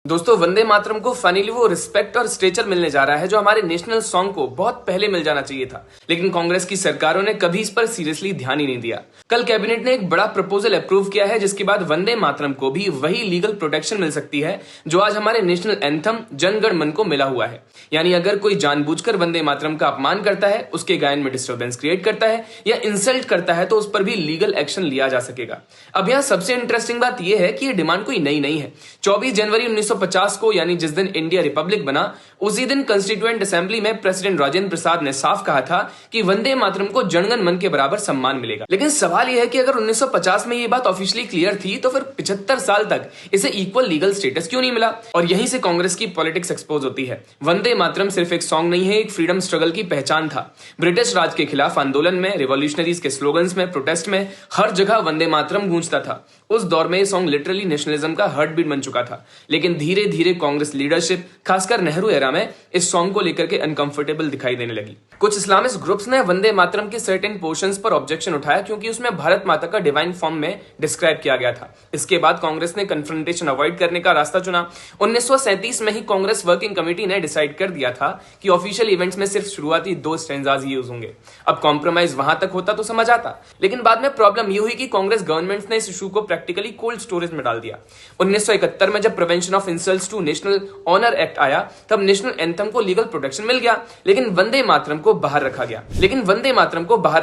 दोस्तों, वंदे मातरम को फाइनली वो रिस्पेक्ट और स्टेचर मिलने जा रहा है जो हमारे नेशनल सॉन्ग को बहुत पहले मिल जाना चाहिए था। लेकिन कांग्रेस की सरकारों ने कभी इस पर सीरियसली ध्यान ही नहीं दिया। कल कैबिनेट ने एक बड़ा प्रपोजल अप्रूव किया है जिसके बाद वंदे मातरम को भी वही लीगल प्रोटेक्शन मिल सकती है जो आज हमारे नेशनल एंथम जन गण मन को मिला हुआ है। यानी अगर कोई जानबूझकर वंदे मातरम का अपमान करता है, उसके गायन में डिस्टर्बेंस क्रिएट करता है या इंसल्ट करता है तो उस पर भी लीगल एक्शन लिया जा सकेगा। अब यहाँ सबसे इंटरेस्टिंग बात यह है कि यह डिमांड कोई नई नहीं है। 24 जनवरी 1950 को यानी जिस दिन इंडिया रिपब्लिक बना, उसी दिन कंस्टिट्यूएंट असेंबली में प्रेसिडेंट राजेंद्र प्रसाद ने साफ कहा था कि वंदे मातरम को जनगण मन के बराबर सम्मान मिलेगा। लेकिन सवाल यह है कि अगर 1950 में यह बात ऑफिशियली क्लियर थी तो फिर 75 साल तक इसे इक्वल लीगल स्टेटस क्यों नहीं मिला? और यहीं से कांग्रेस की पॉलिटिक्स एक्सपोज होती है। वंदे मातरम सिर्फ एक सॉन्ग नहीं है, एक फ्रीडम स्ट्रगल की पहचान था। ब्रिटिश राज के खिलाफ आंदोलन में, रिवॉल्यूशनरीज के स्लोगन्स में, प्रोटेस्ट में, हर जगह वंदे मातरम गूंजता था। उस दौर में यह सॉन्ग लिटरली नेशनलिज्म का हार्ट बीट बन चुका था। लेकिन धीरे धीरे कांग्रेस लीडरशिप, खासकर नेहरू एरा में, इस सॉन्ग को लेकर के अनकंफर्टेबल दिखाई देने लगी। कुछ इस्लामिस्ट ग्रुप्स ने वंदे मातरम के सर्टेन पोर्शंस पर ऑब्जेक्शन उठाया क्योंकि उसमें भारत माता का डिवाइन फॉर्म में डिस्क्राइब किया गया था। इसके बाद कांग्रेस ने कन्फ्रंटेशन अवॉइड करने का रास्ता चुना। 1937 में ही कांग्रेस वर्किंग कमेटी ने डिसाइड कर दिया था कि ऑफिशियल इवेंट्स में सिर्फ शुरुआती 2 स्टैंजाज ही यूज होंगे। अब कॉम्प्रोमाइज वहां तक होता तो समझ आता, लेकिन बाद में प्रॉब्लम ये हुई कि कांग्रेस गवर्नमेंट ने इस इशू को प्रैक्टिकली कोल्ड स्टोरेज में डाल दिया। 1971 में जब prevention of insults to national honour act आया तब नेशनल एंथम को लीगल प्रोटेक्शन मिल गया, लेकिन वंदे मातरम को बाहर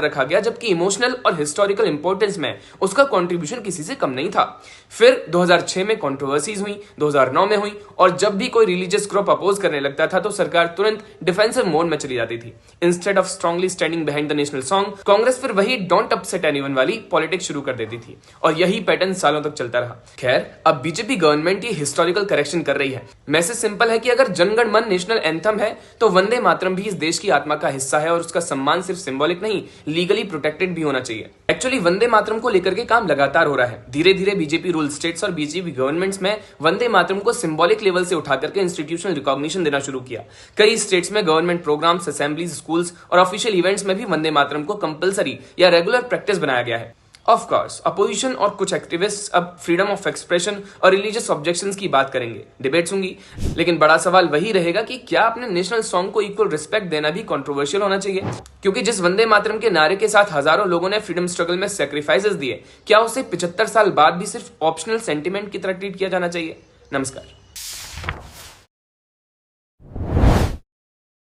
रखा गया जबकि इमोशनल और हिस्टोरिकल इंपॉर्टेंस में उसका कंट्रीब्यूशन किसी से कम नहीं था। फिर 2006 में कंट्रोवर्सीज हुई, 2009 में हुई, और जब भी कोई रिलीजियस ग्रुप अपोज करने लगता था तो सरकार तुरंत डिफेंसिव मोड में चली जाती थी। Instead of strongly standing behind the national song, Congress फिर वही डोंट अपसेट एनीवन वाली पॉलिटिक्स शुरू कर देती थी और यही पैटर्न सालों तक चलता रहा। खैर, अब बीजेपी गवर्नमेंट ये हिस्टोरिकल करेक्शन कर रही है। मैसेज सिंपल है कि अगर जनगण मन नेशनल एंथम है तो वंदे मातरम भी इस देश की आत्मा का हिस्सा है और उसका सम्मान सिर्फ सिंबॉलिक नहीं, लीगली प्रोटेक्टेड भी होना चाहिए। एक्चुअली वंदे मातरम को लेकर के काम लगातार हो रहा है। धीरे धीरे बीजेपी रूल स्टेट्स और बीजेपी गवर्नमेंट्स में वंदे मातरम को सिंबॉलिक लेवल से उठा करके इंस्टीट्यूशनल रिकॉग्निशन देना शुरू किया। कई स्टेट्स में गवर्नमेंट प्रोग्राम्स, असेंबलीज, स्कूल्स और ऑफिशियल इवेंट्स में भी वंदे मातरम को कंपलसरी या रेगुलर प्रैक्टिस बनाया गया है। ऑफ कोर्स अपोजिशन और कुछ एक्टिविस्ट अब फ्रीडम ऑफ एक्सप्रेशन और रिलीजियस ऑब्जेक्शंस की बात करेंगे, डिबेट्स होंगी, लेकिन बड़ा सवाल वही रहेगा कि क्या अपने नेशनल सॉन्ग को इक्वल रिस्पेक्ट देना भी कंट्रोवर्शियल होना चाहिए? क्योंकि जिस वंदे मातरम के नारे के साथ हजारों लोगों ने फ्रीडम स्ट्रगल में सेक्रीफाइसेस दिए, क्या उसे 75 साल बाद भी सिर्फ ऑप्शनल सेंटिमेंट की तरह ट्रीट किया जाना चाहिए? नमस्कार।